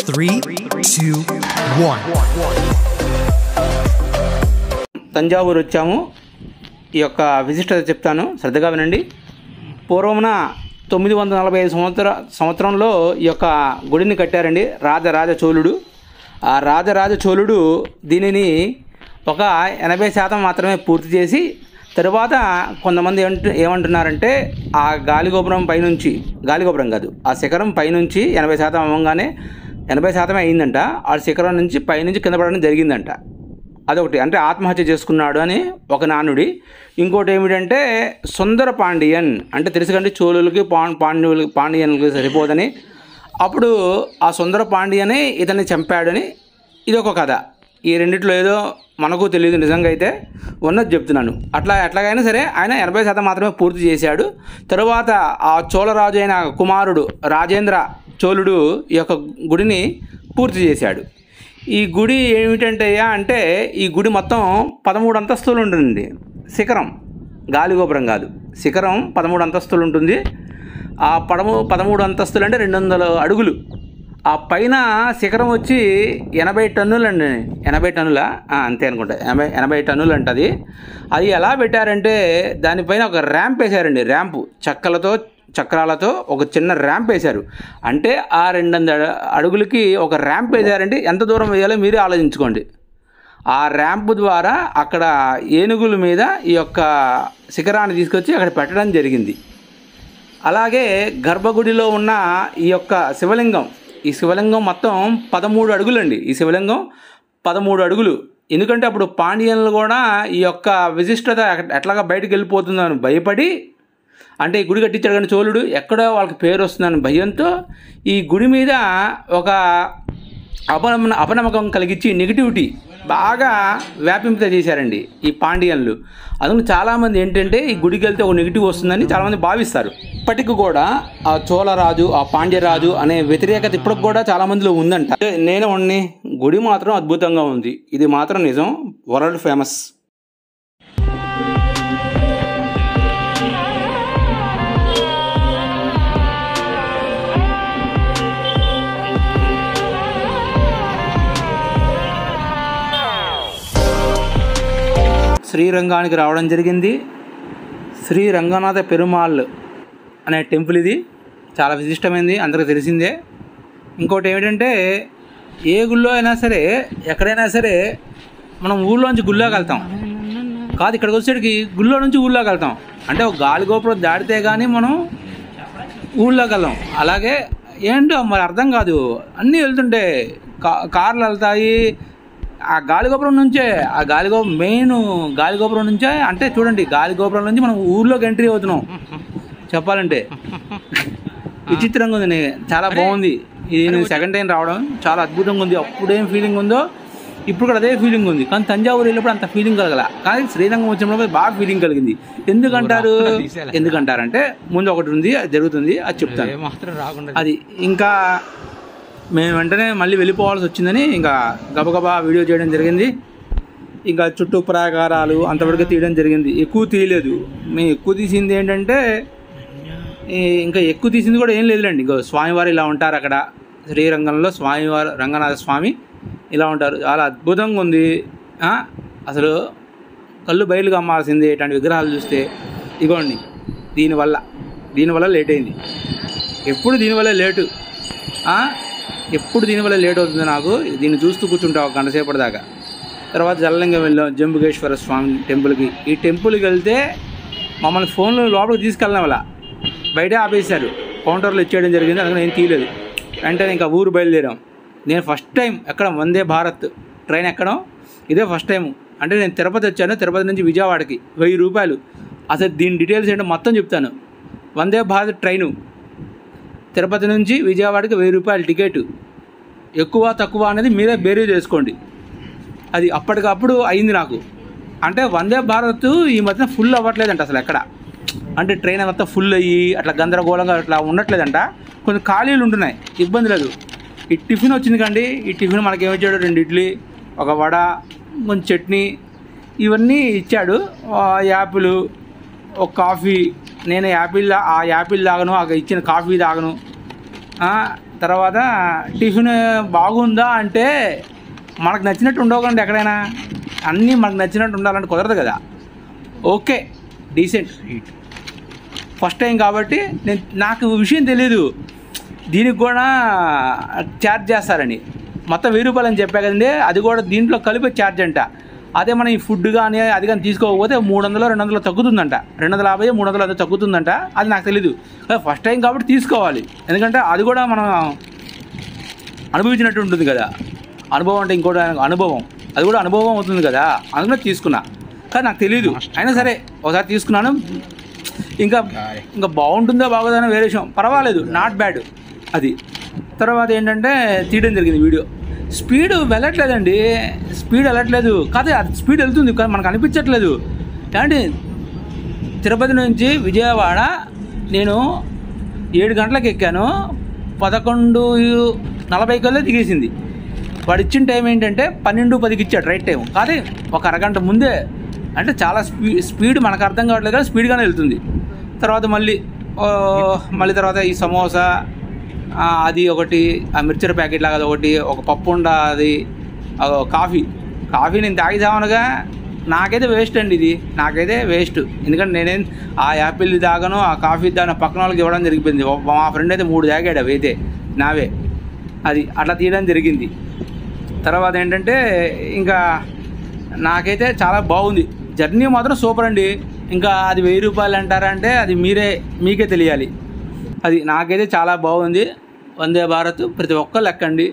3, 2, 1. తంజావూరు వచ్చాము. ఈ యొక్క విశిష్టత చెప్తాను, శ్రద్ధగా వినండి. పూర్వమున 945 సంవత్సరంలో ఈ యొక్క గుడిని కట్టారండి రాజరాజ చోళుడు. ఆ రాజరాజ చోళుడు దీనిని ఒక 80% మాత్రమే పూర్తి చేసి, తరువాత కొంతమంది ఏమంటున్నారంటే ఆ గాలిగోపురం పైనుంచి, గాలిగోపురం కాదు, ఆ శిఖరం పైనుంచి 80% అవ్వగానే 80% అయిందంట. ఆ శిఖరం నుంచి పైనుంచి కింద పడడం జరిగిందంట. అదొకటి, అంటే ఆత్మహత్య చేసుకున్నాడు అని ఒక నానుడి. ఇంకోటి ఏమిటంటే సుందర పాండియన్ అంటే తెలుసు కండి, చోళులకి పాండియన్లకి సరిపోదని, అప్పుడు ఆ సుందర పాండియనే ఇతన్ని చంపాడని ఇదొక కథ. ఈ రెండిట్లో ఏదో మనకు తెలియదు, నిజంగా అయితే ఉన్నది చెప్తున్నాను. ఎట్లాగైనా సరే ఆయన 80% మాత్రమే పూర్తి చేశాడు. తరువాత ఆ చోళరాజు అయిన కుమారుడు రాజేంద్ర చోళుడు ఈ యొక్క గుడిని పూర్తి చేశాడు. ఈ గుడి ఏమిటంటే అంటే ఈ గుడి మొత్తం 13 అంతస్తులు ఉంటుంది. శిఖరం, గాలిగోపురం కాదు, శిఖరం 13 అంతస్తులు ఉంటుంది. ఆ 13 అంతస్తులు అంటే 200 అడుగులు. ఆ పైన శిఖరం వచ్చి 80 టన్నులు అండి. 80 టన్నులా? అంతే అనుకుంటా, 80 టన్నులు అంటది. అది ఎలా పెట్టారంటే దానిపైన ఒక ర్యాంప్ వేశారండి. ర్యాంపు చక్రాలతో ఒక చిన్న ర్యాంప్ వేశారు. అంటే ఆ 200 అడుగులకి ఒక ర్యాంప్ వేశారంటే ఎంత దూరం వేయాలో మీరే ఆలోచించుకోండి. ఆ ర్యాంపు ద్వారా అక్కడ ఏనుగుల మీద ఈ యొక్క శిఖరాన్ని తీసుకొచ్చి అక్కడ పెట్టడం జరిగింది. అలాగే గర్భగుడిలో ఉన్న ఈ యొక్క శివలింగం, ఈ శివలింగం మొత్తం 13 అడుగులండి. ఈ శివలింగం 13 అడుగులు. ఎందుకంటే అప్పుడు పాండ్యన్లు కూడా ఈ యొక్క విశిష్టత ఎట్లాగా బయటకు వెళ్ళిపోతుందని భయపడి, అంటే ఈ గుడి కట్టించాడు కానీ చోళుడు, ఎక్కడో వాళ్ళకి పేరు వస్తుందని భయంతో ఈ గుడి మీద ఒక అపనమ్మకం కలిగించి నెగిటివిటీ బాగా వ్యాపింప చేశారండి ఈ పాండ్యన్లు. అందుకు చాలామంది ఏంటంటే ఈ గుడికి వెళ్తే ఒక నెగిటివ్ వస్తుందని చాలామంది భావిస్తారు. ఇప్పటికి కూడా ఆ చోళరాజు, ఆ పాండ్యరాజు అనే వ్యతిరేకత ఇప్పటికి కూడా చాలామందిలో ఉందంట. నేను ఉన్ని గుడి మాత్రం అద్భుతంగా ఉంది, ఇది మాత్రం నిజం, వరల్డ్ ఫేమస్. శ్రీరంగానికి రావడం జరిగింది. శ్రీ రంగనాథ పెరుమాళ్ అనే టెంపుల్ ఇది, చాలా విశిష్టమైనది, అందరికీ తెలిసిందే. ఇంకోటి ఏమిటంటే ఏ గుళ్ళో అయినా సరే, ఎక్కడైనా సరే మనం ఊళ్ళోంచి గుళ్ళోకి వెళ్తాం కాదు, ఇక్కడికి వచ్చేటికి గుళ్ళో నుంచి ఊళ్ళోకి వెళ్తాం. అంటే ఒక గాలిగోపురం దాటితే కానీ మనం ఊళ్ళోకి వెళ్దాం. అలాగే ఏంటో మరి అర్థం కాదు, అన్నీ వెళ్తుంటే కార్లు వెళ్తాయి. ఆ గాలిగోపురం నుంచే, ఆ మెయిన్ గాలిగోపురం నుంచే, అంటే చూడండి గాలిగోపురం నుంచి మనం ఊర్లోకి ఎంట్రీ అవుతున్నాం. చెప్పాలంటే విచిత్రంగా ఉంది, చాలా బాగుంది. ఇది నేను సెకండ్ టైం రావడం, చాలా అద్భుతంగా ఉంది. అప్పుడేం ఫీలింగ్ ఉందో ఇప్పుడు కూడా అదే ఫీలింగ్ ఉంది. కానీ తంజావూరు వెళ్ళినప్పుడు అంత ఫీలింగ్ కలగల, కానీ శ్రీరంగం వచ్చినప్పుడు బాగా ఫీలింగ్ కలిగింది. ఎందుకంటారంటే ముందు ఒకటి ఉంది, అది జరుగుతుంది, అది చెప్తాను. అది ఇంకా మేము వెంటనే మళ్ళీ వెళ్ళిపోవాల్సి వచ్చిందని ఇంకా గబగబా వీడియో చేయడం జరిగింది. ఇంకా చుట్టూ ప్రాకారాలు అంతవరకు తీయడం జరిగింది, ఎక్కువ తీయలేదు. మేము ఎక్కువ తీసింది ఏంటంటే, ఇంకా ఎక్కువ తీసింది కూడా ఏం లేదులేండి. ఇంకో స్వామివారు ఇలా ఉంటారు అక్కడ శ్రీరంగంలో, స్వామివారు రంగనాథ స్వామి ఇలా ఉంటారు, చాలా అద్భుతంగా ఉంది. అసలు కళ్ళు బయలుగా అమ్మాల్సింది ఇట్లాంటి విగ్రహాలు చూస్తే. ఇగోండి, దీనివల్ల లేట్ అయింది. ఎప్పుడు దీనివల్ల లేట్ అవుతుంది నాకు. దీన్ని చూస్తూ కూర్చుంటా ఒక గంట సేపటి దాకా. తర్వాత జలలింగం వెళ్ళాం, జంబుకేశ్వర స్వామి టెంపుల్కి. ఈ టెంపుల్కి వెళ్తే మమ్మల్ని ఫోన్లో లోపలికి తీసుకెళ్ళడం వల్ల బయటే ఆపేశారు, కౌంటర్లో ఇచ్చేయడం జరిగింది. అందుకని నేను తీయలేదు. వెంటనే ఇంకా ఊరు బయలుదేరాం. నేను ఫస్ట్ టైం ఎక్కడం వందే భారత్ ట్రైన్ ఎక్కడం ఇదే ఫస్ట్ టైం. అంటే నేను తిరుపతి వచ్చాను, తిరుపతి నుంచి విజయవాడకి 1000 రూపాయలు. అసలు దీని డీటెయిల్స్ ఏంటో మొత్తం చెప్తాను. వందే భారత్ ట్రైను తిరుపతి నుంచి విజయవాడకి 1000 రూపాయలు టికెట్. ఎక్కువ తక్కువ అనేది మీరే బేరీ చేసుకోండి. అది అప్పటికప్పుడు అయింది నాకు. అంటే వందే భారత్ ఈ మధ్యన ఫుల్ అవ్వట్లేదంట అసలు ఎక్కడ. అంటే ట్రైన్ అంతా ఫుల్ అయ్యి అట్లా గందరగోళంగా అట్లా ఉండట్లేదంట, కొంచెం ఖాళీలు ఉంటున్నాయి, ఇబ్బంది లేదు. ఈ టిఫిన్ వచ్చింది కండి, ఈ టిఫిన్ మనకేమిచ్చాడు, 2 ఇడ్లీ, ఒక వడ, కొంచెం చట్నీ, ఇవన్నీ ఇచ్చాడు. యాపిల్, ఒక కాఫీ. నేను ఆ యాపిల్ తాగను, ఇచ్చిన కాఫీ తాగను. తర్వాత టిఫిన్ బాగుందా అంటే మనకు నచ్చినట్టు ఉండవకండి ఎక్కడైనా, అన్నీ మనకు నచ్చినట్టు ఉండాలంటే కుదరదు కదా. Okay decent. ఫస్ట్ టైం కాబట్టి నాకు విషయం తెలియదు దీనికి కూడా ఛార్జ్ చేస్తారని. మొత్తం 1000 రూపాయలు అని చెప్పా కదండి, అది కూడా దీంట్లో కలిపి ఛార్జ్ అంట. అదే మనం ఈ ఫుడ్ కానీ అది కానీ తీసుకోకపోతే 300-200 తగ్గుతుందంట, 250-300 అది తగ్గుతుందంట. అది నాకు తెలీదు, ఫస్ట్ టైం కాబట్టి తీసుకోవాలి, ఎందుకంటే అది కూడా మనం అనుభవించినట్టు ఉంటుంది కదా. అనుభవం అంటే ఇంకోటి అనుభవం, అది కూడా అనుభవం అవుతుంది కదా, అందుకనే తీసుకున్నా. కానీ నాకు తెలీదు, అయినా సరే ఒకసారి తీసుకున్నాను. ఇంకా బాగుంటుందో బాగోదని వేరే విషయం, పర్వాలేదు, నాట్ బ్యాడ్ అది. తర్వాత ఏంటంటే తీయడం జరిగింది వీడియో. స్పీడ్ వెళ్ళట్లేదండి, స్పీడ్ వెళ్ళట్లేదు కాదు, అది స్పీడ్ వెళ్తుంది కానీ మనకు అనిపించట్లేదు. అంటే తిరుపతి నుంచి విజయవాడ నేను 7 గంటలకు ఎక్కాను, 11:40 కల్లా దిగేసింది. వాడు ఇచ్చిన టైం ఏంటంటే 12:10కి ఇచ్చాడు రైట్ టైం, కాదు ఒక అరగంట ముందే. అంటే చాలా స్పీడ్ మనకు అర్థం కావట్లేదు కానీ స్పీడ్గానే వెళ్తుంది. తర్వాత మళ్ళీ తర్వాత ఈ సమోసా అది ఒకటి, ఆ మిర్చర్ ప్యాకెట్ లాగా ఒకటి, ఒక పప్పు ఉండ, అది కాఫీ నేను తాగి చావనుగా. నాకైతే వేస్ట్ అండి ఇది, నాకైతే వేస్ట్. ఎందుకంటే నేనేం ఆ యాపిల్ తాగను, ఆ కాఫీ తాగను, పక్కన వాళ్ళకి ఇవ్వడం జరిగిపోయింది. మా ఫ్రెండ్ అయితే 3 తాగాడు, అవి అయితే నావే, అది అట్లా తీయడం జరిగింది. తర్వాత ఏంటంటే ఇంకా నాకైతే చాలా బాగుంది, జర్నీ మాత్రం సూపర్ అండి. ఇంకా అది 1000 రూపాయలు అంటారంటే అది మీకే తెలియాలి. అది నాకైతే చాలా బాగుంది. వందే భారత్ ప్రతి ఒక్కరు ఎక్కండి.